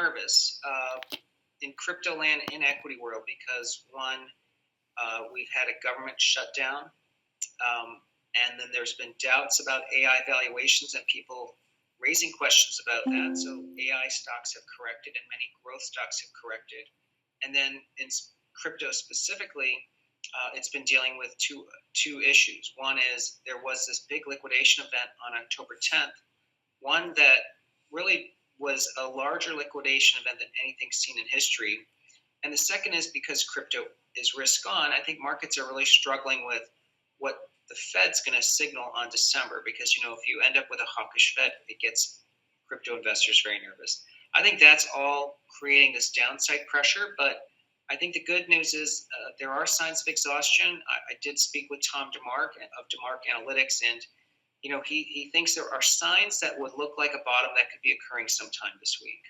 nervous in crypto land, in equity world, because one, we've had a government shutdown, and then there's been doubts about AI valuations and people raising questions about that. So AI stocks have corrected, and many growth stocks have corrected. And then in crypto specifically, it's been dealing with two issues. One is there was this big liquidation event on October 10th, one that really was a larger liquidation event than anything seen in history. And the second is because crypto is risk on, I think markets are really struggling with what the Fed's going to signal on December, because, you know, if you end up with a hawkish Fed, it gets crypto investors very nervous. I think that's all creating this downside pressure, but I think the good news is there are signs of exhaustion. I did speak with Tom DeMark of DeMark Analytics, and you know, he thinks there are signs that would look like a bottom that could be occurring sometime this week.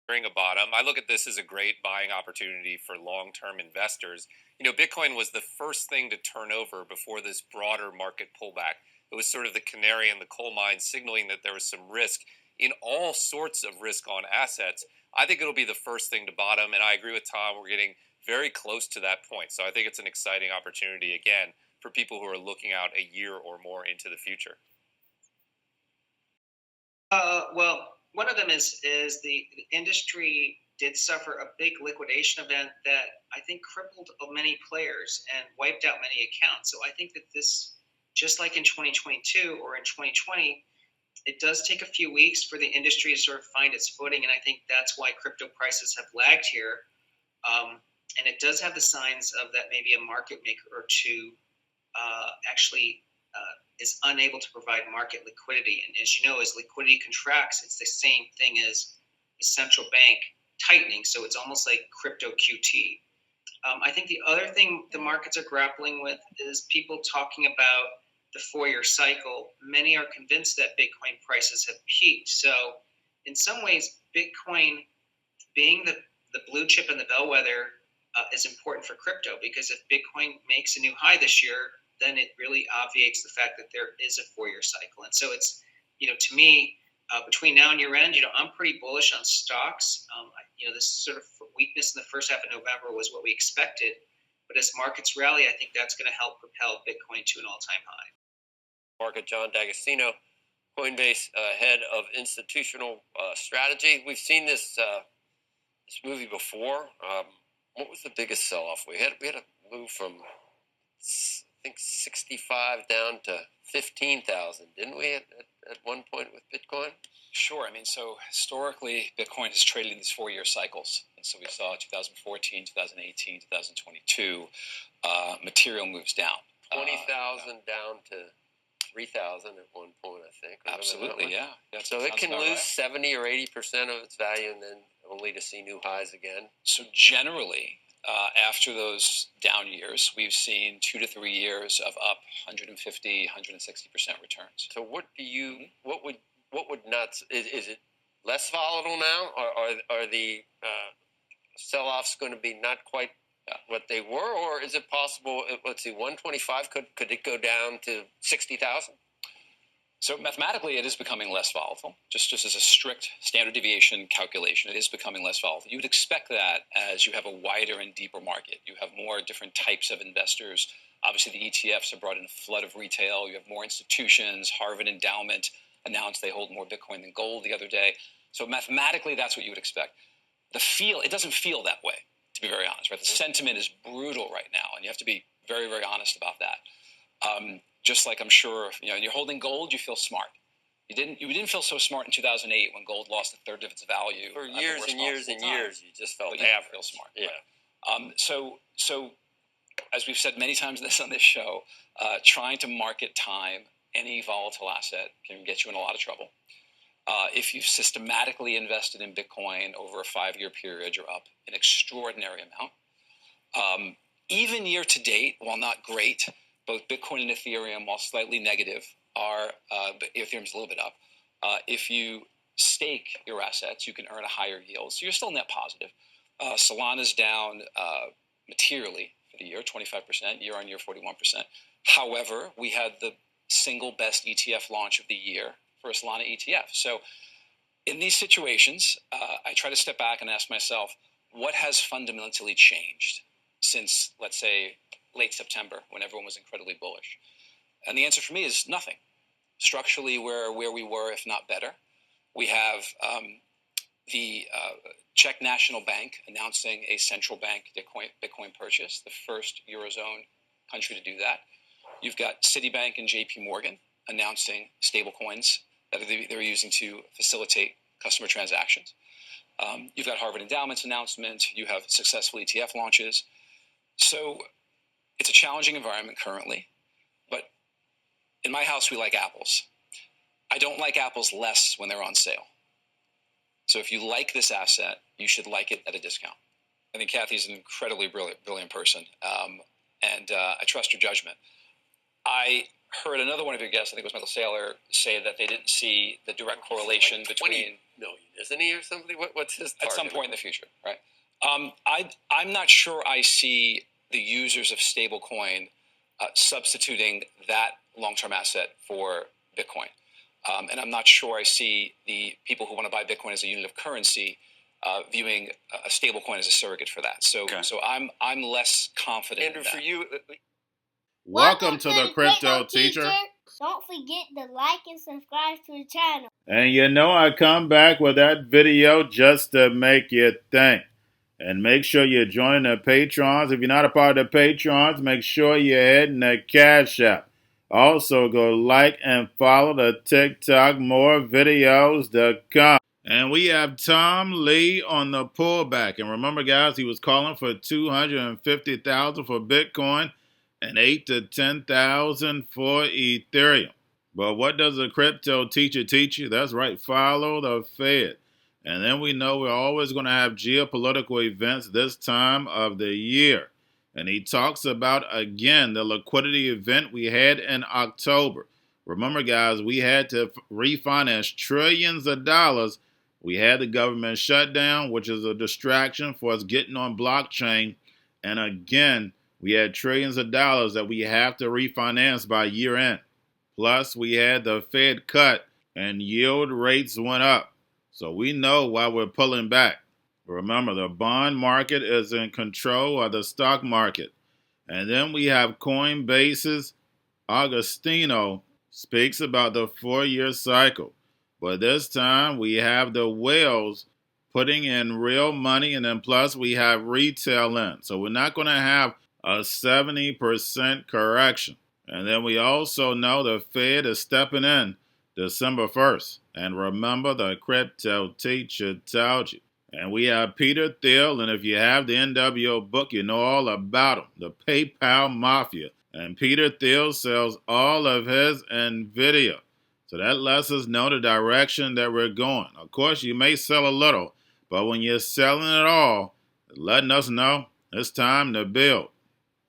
During a bottom, I look at this as a great buying opportunity for long-term investors. You know, Bitcoin was the first thing to turn over before this broader market pullback. It was sort of the canary in the coal mine, signaling that there was some risk in all sorts of risk-on assets. I think it'll be the first thing to bottom, and I agree with Tom. We're getting very close to that point. So I think it's an exciting opportunity, again, for people who are looking out a year or more into the future. Well, one of them is the industry did suffer a big liquidation event that I think crippled many players and wiped out many accounts. So I think that this, just like in 2022 or in 2020, it does take a few weeks for the industry to sort of find its footing, and I think that's why crypto prices have lagged here. And it does have the signs of that maybe a market maker or two actually is unable to provide market liquidity. And as you know, as liquidity contracts, it's the same thing as the central bank tightening. So it's almost like crypto QT. I think the other thing the markets are grappling with is people talking about the 4-year cycle. Many are convinced that Bitcoin prices have peaked. So in some ways, Bitcoin being the blue chip and the bellwether is important for crypto, because if Bitcoin makes a new high this year, then it really obviates the fact that there is a 4-year cycle. And so it's, you know, to me, between now and year end, you know, I'm pretty bullish on stocks. You know, this sort of weakness in the first half of November was what we expected. But as markets rally, I think that's going to help propel Bitcoin to an all-time high. Market John D'Agostino, Coinbase head of institutional strategy. We've seen this movie before. What was the biggest sell-off? We had a move from, I think, 65 down to 15,000, didn't we, at one point with Bitcoin? Sure. I mean, so historically, Bitcoin has traded in these 4-year cycles. And so we saw 2014, 2018, 2022, material moves down. 20,000 down to 3,000 at one point, I think. Absolutely, yeah. So it can lose 70 or 80% of its value and then only to see new highs again. So generally, after those down years, we've seen 2 to 3 years of up 150, 160% returns. So what would not, is it less volatile now? Or are the sell-offs going to be not quite what they were? Or is it possible, let's see, 125, could it go down to 60,000? So mathematically, it is becoming less volatile. Just as a strict standard deviation calculation, it is becoming less volatile. You would expect that as you have a wider and deeper market. You have more different types of investors. Obviously, the ETFs have brought in a flood of retail. You have more institutions. Harvard Endowment announced they hold more Bitcoin than gold the other day. So mathematically, that's what you would expect. It doesn't feel that way, to be very honest. Right? The sentiment is brutal right now, and you have to be very, very honest about that. Just like I'm sure, you know, you're holding gold, you feel smart. You didn't feel so smart in 2008 when gold lost a third of its value. For years and years and years, you just felt feel smart. Yeah. Right? So as we've said many times on this show, trying to market time any volatile asset can get you in a lot of trouble. If you've systematically invested in Bitcoin over a 5-year period, you're up an extraordinary amount. Even year to date, while not great, both Bitcoin and Ethereum, while slightly negative, but Ethereum's a little bit up. If you stake your assets, you can earn a higher yield. So you're still net positive. Solana's down materially for the year, 25%, year on year, 41%. However, we had the single best ETF launch of the year for a Solana ETF. So In these situations, I try to step back and ask myself, what has fundamentally changed since, let's say, late September, when everyone was incredibly bullish? And the answer for me is nothing. Structurally, we're where we were, if not better. We have the Czech National Bank announcing a central bank Bitcoin purchase, the first Eurozone country to do that. You've got Citibank and JP Morgan announcing stablecoins that they're using to facilitate customer transactions. You've got Harvard Endowment's announcement. You have successful ETF launches. So it's a challenging environment currently, but in my house, we like apples. I don't like apples less when they're on sale. So if you like this asset, you should like it at a discount. I think Kathy's an incredibly brilliant person, and I trust your judgment. I heard another one of your guests, I think it was Michael Saylor, say that they didn't see the direct correlation like between 20 million, isn't he, or something? What's his target? At some point in the future, right? I'm not sure I see the users of stablecoin substituting that long-term asset for Bitcoin. And I'm not sure I see the people who want to buy Bitcoin as a unit of currency viewing a stablecoin as a surrogate for that. So, Okay. so I'm less confident. Andrew, in that. for you, Welcome to the Crypto Teacher. Don't forget to like and subscribe to the channel. And you know I come back with that video just to make you think. And make sure you join the Patrons. If you're not a part of the Patrons, make sure you're hitting the Cash App. Also, go like and follow the TikTok. More videos to come. And we have Tom Lee on the pullback. And remember, guys, he was calling for $250,000 for Bitcoin and $8,000 to $10,000 for Ethereum. But what does a crypto teacher teach you? That's right, follow the Fed. And then we know we're always going to have geopolitical events this time of the year. And he talks about, again, the liquidity event we had in October. Remember, guys, we had to refinance trillions of dollars. We had the government shutdown, which is a distraction for us getting on blockchain. And again, we had trillions of dollars that we have to refinance by year end. Plus, we had the Fed cut and yield rates went up. So we know why we're pulling back. Remember, the bond market is in control of the stock market. And then we have Coinbase's Agostino speaks about the 4-year cycle. But this time we have the whales putting in real money, and then plus we have retail in. So we're not going to have a 70% correction. And then we also know the Fed is stepping in December 1st. And remember, the Crypto Teacher told you. And we have Peter Thiel, and if you have the NWO book, you know all about him, the PayPal Mafia. And Peter Thiel sells all of his NVIDIA. So that lets us know the direction that we're going. Of course, you may sell a little, but when you're selling it all, it's letting us know it's time to build.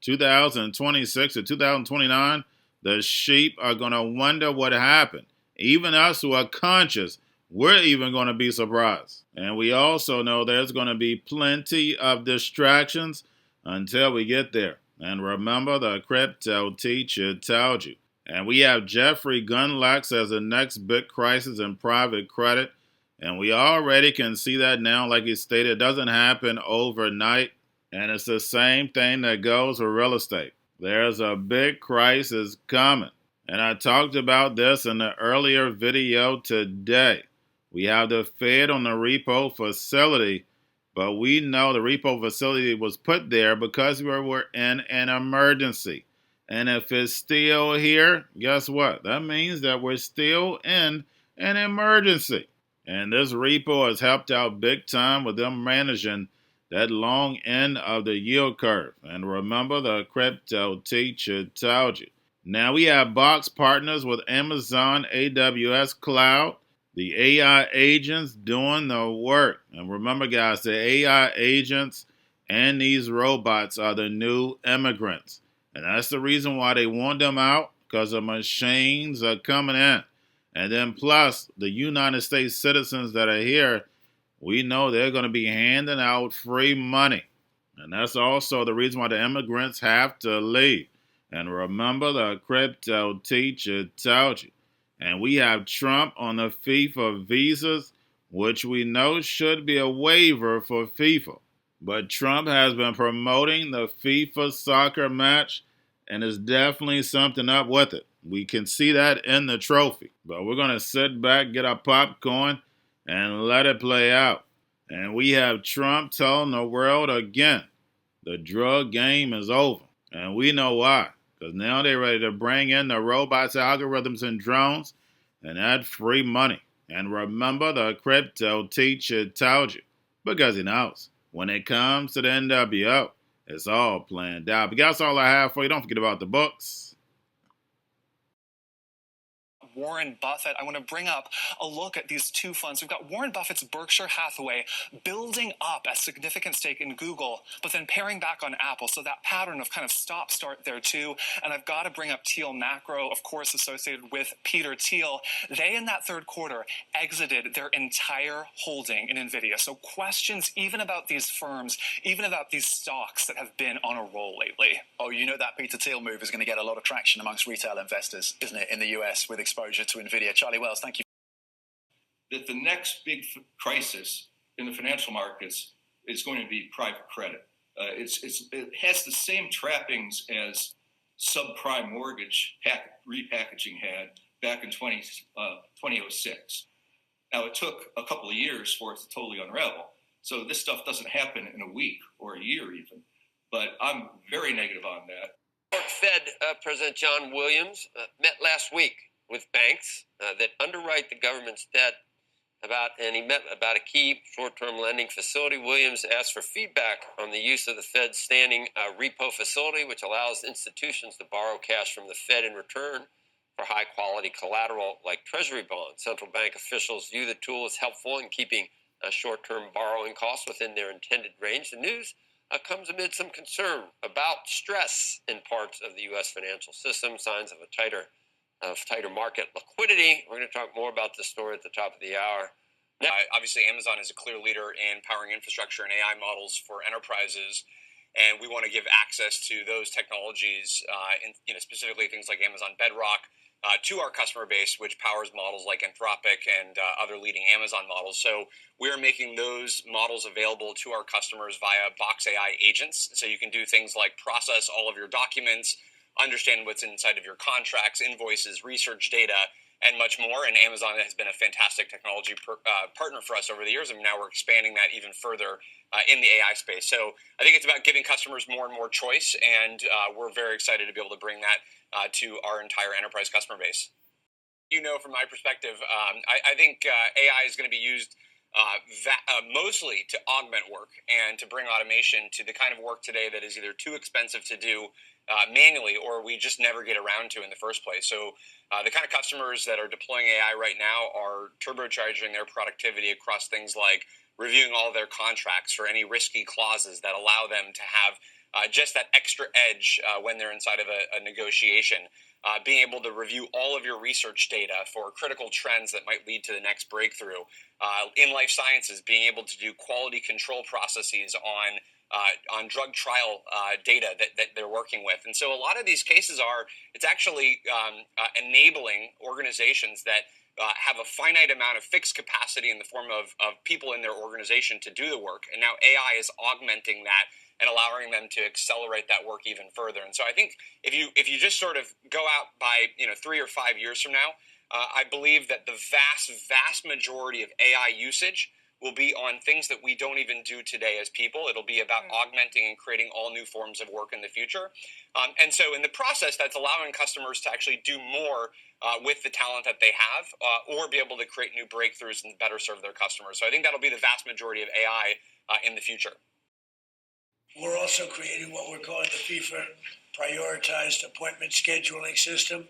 2026 to 2029, the sheep are going to wonder what happened. Even us who are conscious, we're even going to be surprised. And we also know there's going to be plenty of distractions until we get there. And remember, the Crypto Teacher told you. And we have Jeffrey Gundlach as the next big crisis in private credit. And we already can see that now, like he stated, it doesn't happen overnight. And it's the same thing that goes for real estate. There's a big crisis coming. And I talked about this in the earlier video today. We have the Fed on the repo facility, but we know the repo facility was put there because we were in an emergency. And if it's still here, guess what? That means that we're still in an emergency. And this repo has helped out big time with them managing that long end of the yield curve. And remember, the Crypto Teacher told you. Now we have box partners with Amazon AWS Cloud, the AI agents doing the work. And remember, guys, the AI agents and these robots are the new immigrants. And that's the reason why they want them out, because the machines are coming in. And then plus, the United States citizens that are here, we know they're going to be handing out free money. And that's also the reason why the immigrants have to leave. And remember, the Crypto Teacher told you. And we have Trump on the fee for visas. which we know should be a waiver for FIFA. But Trump has been promoting the FIFA soccer match, and there's definitely something up with it. We can see that in the trophy. But we're going to sit back, get our popcorn, and let it play out. And we have Trump telling the world again, the drug game is over. And we know why. Because now they're ready to bring in the robots, algorithms, and drones, and add free money. And remember, the crypto teacher told you. Because he knows. When it comes to the NWO, it's all planned out. But that's all I have for you. Don't forget about the books. Warren Buffett, I want to bring up a look at these two funds. We've got Warren Buffett's Berkshire Hathaway building up a significant stake in Google, but then paring back on Apple. So that pattern of kind of stop-start there too. And I've got to bring up Thiel Macro, of course, associated with Peter Thiel. They, in that third quarter, exited their entire holding in NVIDIA. So questions even about these firms, even about these stocks that have been on a roll lately. Oh, you know that Peter Thiel move is going to get a lot of traction amongst retail investors, isn't it, in the US with exposure to NVIDIA. Charlie Wells, thank you. That the next big crisis in the financial markets is going to be private credit. It has the same trappings as subprime mortgage repackaging had back in 2006. Now, it took a couple of years for it to totally unravel. So this stuff doesn't happen in a week or a year even. But I'm very negative on that. New York Fed President John Williams met last week with banks that underwrite the government's debt and he met about a key short-term lending facility. Williams asked for feedback on the use of the Fed's standing repo facility, which allows institutions to borrow cash from the Fed in return for high-quality collateral like Treasury bonds. Central bank officials view the tool as helpful in keeping short-term borrowing costs within their intended range. The news comes amid some concern about stress in parts of the U.S. financial system, signs of tighter market liquidity. We're going to talk more about this story at the top of the hour. Obviously, Amazon is a clear leader in powering infrastructure and AI models for enterprises, and we want to give access to those technologies, specifically things like Amazon Bedrock, to our customer base, which powers models like Anthropic and other leading Amazon models. So we are making those models available to our customers via Box AI agents. So you can do things like process all of your documents, understand what's inside of your contracts, invoices, research data, and much more. And Amazon has been a fantastic technology partner for us over the years, and now we're expanding that even further in the AI space. So I think it's about giving customers more and more choice, and we're very excited to be able to bring that to our entire enterprise customer base. From my perspective, I think AI is going to be used mostly to augment work and to bring automation to the kind of work today that is either too expensive to do manually or we just never get around to in the first place. So the kind of customers that are deploying AI right now are turbocharging their productivity across things like reviewing all their contracts for any risky clauses that allow them to have just that extra edge when they're inside of a negotiation. Being able to review all of your research data for critical trends that might lead to the next breakthrough. In life sciences, being able to do quality control processes on drug trial data that they're working with. And so a lot of these cases it's actually enabling organizations that have a finite amount of fixed capacity in the form of people in their organization to do the work. And now AI is augmenting that and allowing them to accelerate that work even further. And so I think if you just sort of go out by 3 or 5 years from now, I believe that the vast majority of AI usage will be on things that we don't even do today as people. It'll be about augmenting and creating all new forms of work in the future. And so in the process, that's allowing customers to actually do more with the talent that they have or be able to create new breakthroughs and better serve their customers. So I think that'll be the vast majority of AI in the future. We're also creating what we're calling the FIFA prioritized appointment scheduling system.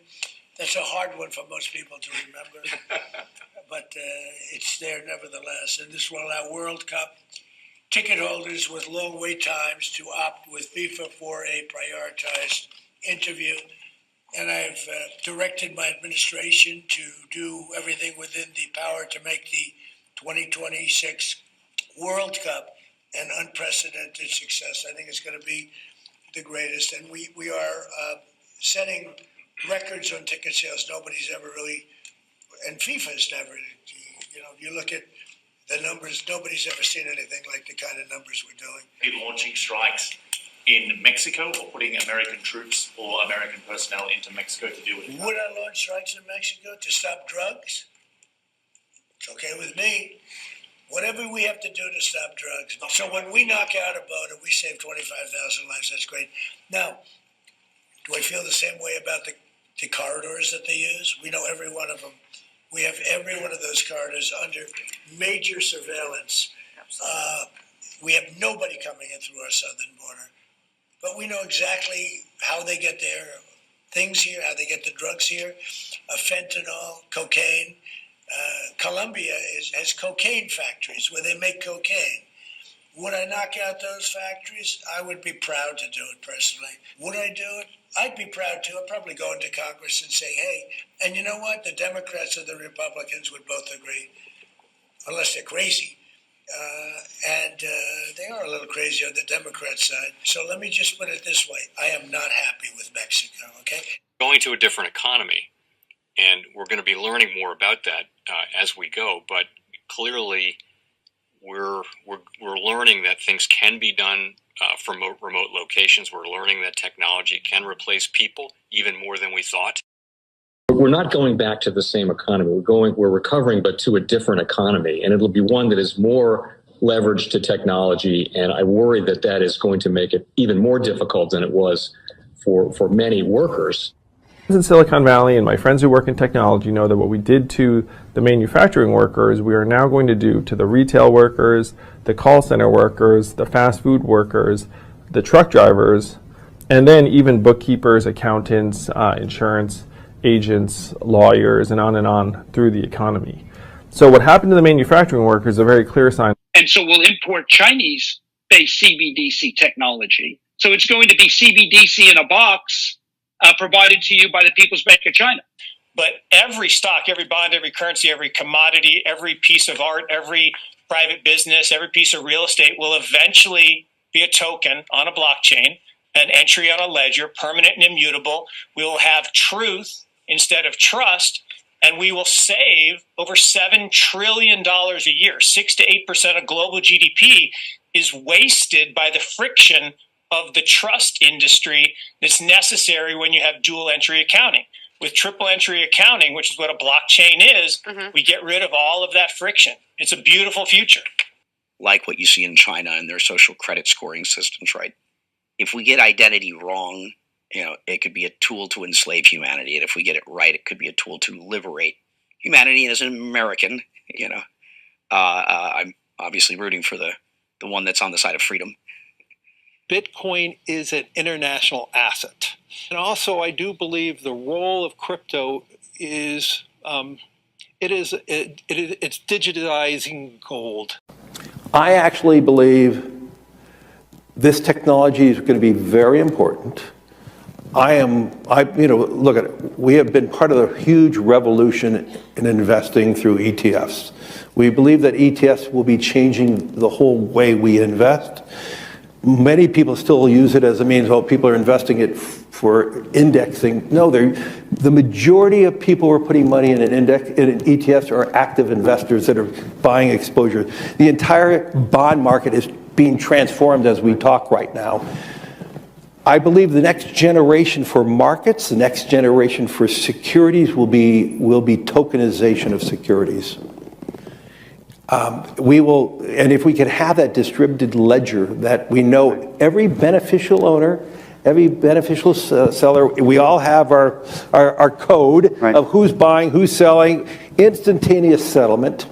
That's a hard one for most people to remember, but it's there nevertheless. And this will allow World Cup ticket holders with long wait times to opt with FIFA for a prioritized interview. And I've directed my administration to do everything within the power to make the 2026 World Cup an unprecedented success. I think it's going to be the greatest. And we are setting records on ticket sales. Nobody's ever really, and FIFA's never, if you look at The numbers, nobody's ever seen anything like the kind of numbers we're doing. Be launching strikes in Mexico or putting American troops or American personnel into Mexico to deal with it? Would I launch strikes in Mexico to stop drugs? It's okay with me. Whatever we have to do to stop drugs. So when we knock out Ebola, we save 25,000 lives. That's great. Now, do I feel the same way about the corridors that they use? We know every one of them. We have every one of those corridors under major surveillance. We have nobody coming in through our southern border. But we know exactly how they get their things here, how they get the drugs here, fentanyl, cocaine. Colombia has cocaine factories where they make cocaine. Would I knock out those factories? I would be proud to do it personally. Would I do it? I'd be proud to. I'd probably go into Congress and say, hey, and you know what? The Democrats and the Republicans would both agree, unless they're crazy. They are a little crazy on the Democrat side. So let me just put it this way. I am not happy with Mexico, okay? Going to a different economy, and we're going to be learning more about that as we go. But clearly, we're learning that things can be done from remote locations. We're learning that technology can replace people even more than we thought. We're not going back to the same economy. We're recovering, but to a different economy, and it'll be one that is more leveraged to technology. And I worry that that is going to make it even more difficult than it was for many workers. In Silicon Valley, and my friends who work in technology know that what we did to the manufacturing workers, we are now going to do to the retail workers, the call center workers, the fast food workers, the truck drivers, and then even bookkeepers, accountants, insurance agents, lawyers, and on through the economy. So what happened to the manufacturing workers is a very clear sign. And so we'll import Chinese-based CBDC technology. So it's going to be CBDC in a box provided to you by the People's Bank of China. But every stock, every bond, every currency, every commodity, every piece of art, every private business, every piece of real estate will eventually be a token on a blockchain, an entry on a ledger, permanent and immutable. We will have truth instead of trust, and we will save over $7 trillion a year. 6 to 8% of global GDP is wasted by the friction of the trust industry that's necessary when you have dual entry accounting. With triple entry accounting, which is what a blockchain is, we get rid of all of that friction. It's a beautiful future. Like what you see in China and their social credit scoring systems, right? If we get identity wrong, it could be a tool to enslave humanity. And if we get it right, it could be a tool to liberate humanity. And as an American, I'm obviously rooting for the one that's on the side of freedom. Bitcoin is an international asset. And also, I do believe the role of crypto is, it's digitizing gold. I actually believe this technology is going to be very important. Look at it. We have been part of the huge revolution in investing through ETFs. We believe that ETFs will be changing the whole way we invest. Many people still use it as a means, people are investing it for indexing. No, the majority of people who are putting money in in ETFs are active investors that are buying exposure. The entire bond market is being transformed as we talk right now. I believe the next generation for markets, the next generation for securities will be tokenization of securities. And if we could have that distributed ledger that we know every beneficial owner, every beneficial seller, we all have our code of who's buying, who's selling, instantaneous settlement.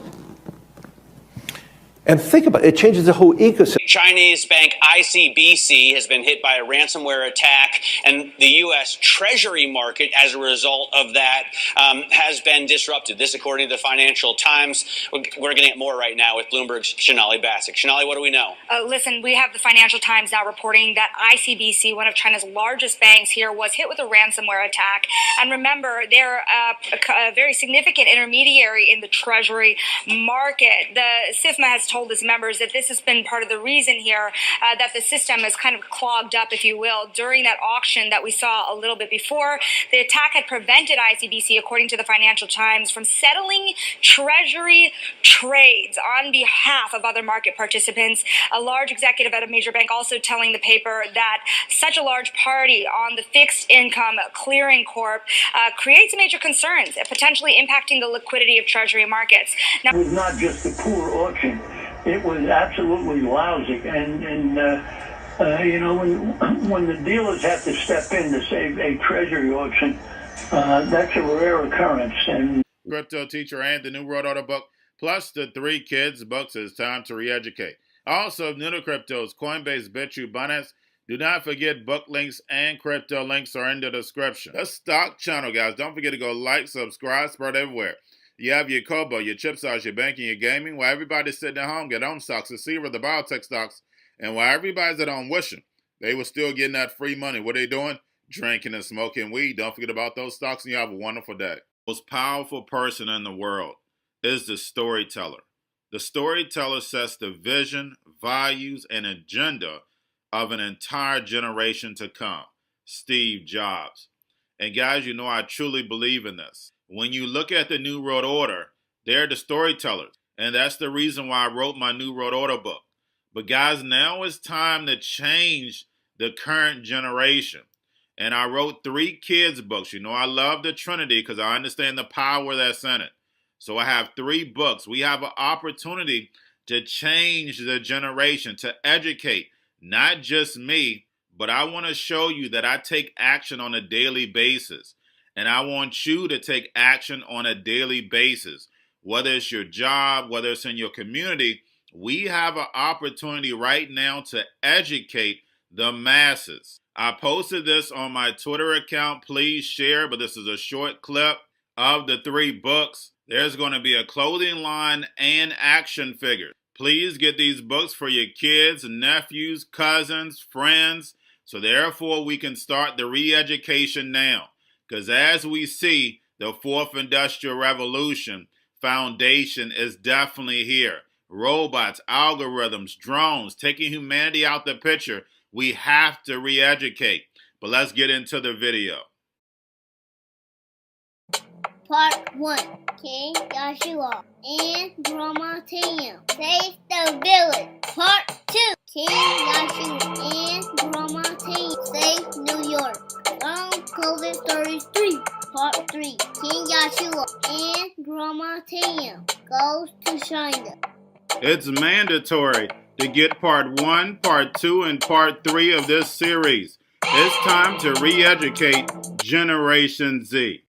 And think about it, it changes the whole ecosystem. Chinese bank ICBC has been hit by a ransomware attack, and the U.S. Treasury market, as a result of that, has been disrupted. This, according to the Financial Times. We're getting at more right now with Bloomberg's Shonali Bassick. Shonali, what do we know? Listen, we have the Financial Times now reporting that ICBC, one of China's largest banks here, was hit with a ransomware attack. And remember, they're a very significant intermediary in the Treasury market. The SIFMA has told told his members that this has been part of the reason here that the system is kind of clogged up, if you will, during that auction that we saw a little bit before. The attack had prevented ICBC, according to the Financial Times, from settling Treasury trades on behalf of other market participants. A large executive at a major bank also telling the paper that such a large party on the fixed income clearing corp creates major concerns, potentially impacting the liquidity of Treasury markets. Now, it was not just a poor auction. It was absolutely lousy. And you know, when the dealers have to step in to save a Treasury auction, that's a rare occurrence. And Cryptoteacher and the New World Order book, plus the 3 Kids books. It's time to re-educate. Also, new to cryptos, Coinbase, Bitrue, Binance. Do not forget book links and crypto links are in the description. The stock channel, guys. Don't forget to go like, subscribe, spread everywhere. You have your Kobo, your chip stocks, your banking, your gaming. While everybody's sitting at home, get home stocks, the Seaver, the biotech stocks. And while everybody's at home wishing they were still getting that free money, what are they doing? Drinking and smoking weed. Don't forget about those stocks, and you have a wonderful day. The most powerful person in the world is the storyteller. The storyteller sets the vision, values, and agenda of an entire generation to come. Steve Jobs. And guys, you know I truly believe in this. When you look at the New World Order, they're the storytellers. And that's the reason why I wrote my New World Order book. But guys, now it's time to change the current generation. And I wrote 3 kids books. You know I love the Trinity because I understand the power that's in it. So I have 3 books. We have an opportunity to change the generation, to educate, not just me, but I want to show you that I take action on a daily basis. And I want you to take action on a daily basis. Whether it's your job, whether it's in your community, we have an opportunity right now to educate the masses. I posted this on my Twitter account. Please share, but this is a short clip of the 3 books. There's going to be a clothing line and action figures. Please get these books for your kids, nephews, cousins, friends, so therefore we can start the re-education now. Because as we see, the 4th Industrial Revolution foundation is definitely here. Robots, algorithms, drones, taking humanity out the picture. We have to re-educate. But let's get into the video. Part 1. King Joshua and Grandma Thiel save the village. Part 2. King Joshua and Grandma Thiel save New York from COVID stories 3. Part 3. King Joshua and Grandma Thiel goes to China. It's mandatory to get part 1, part 2, and part 3 of this series. It's time to re-educate Generation Z.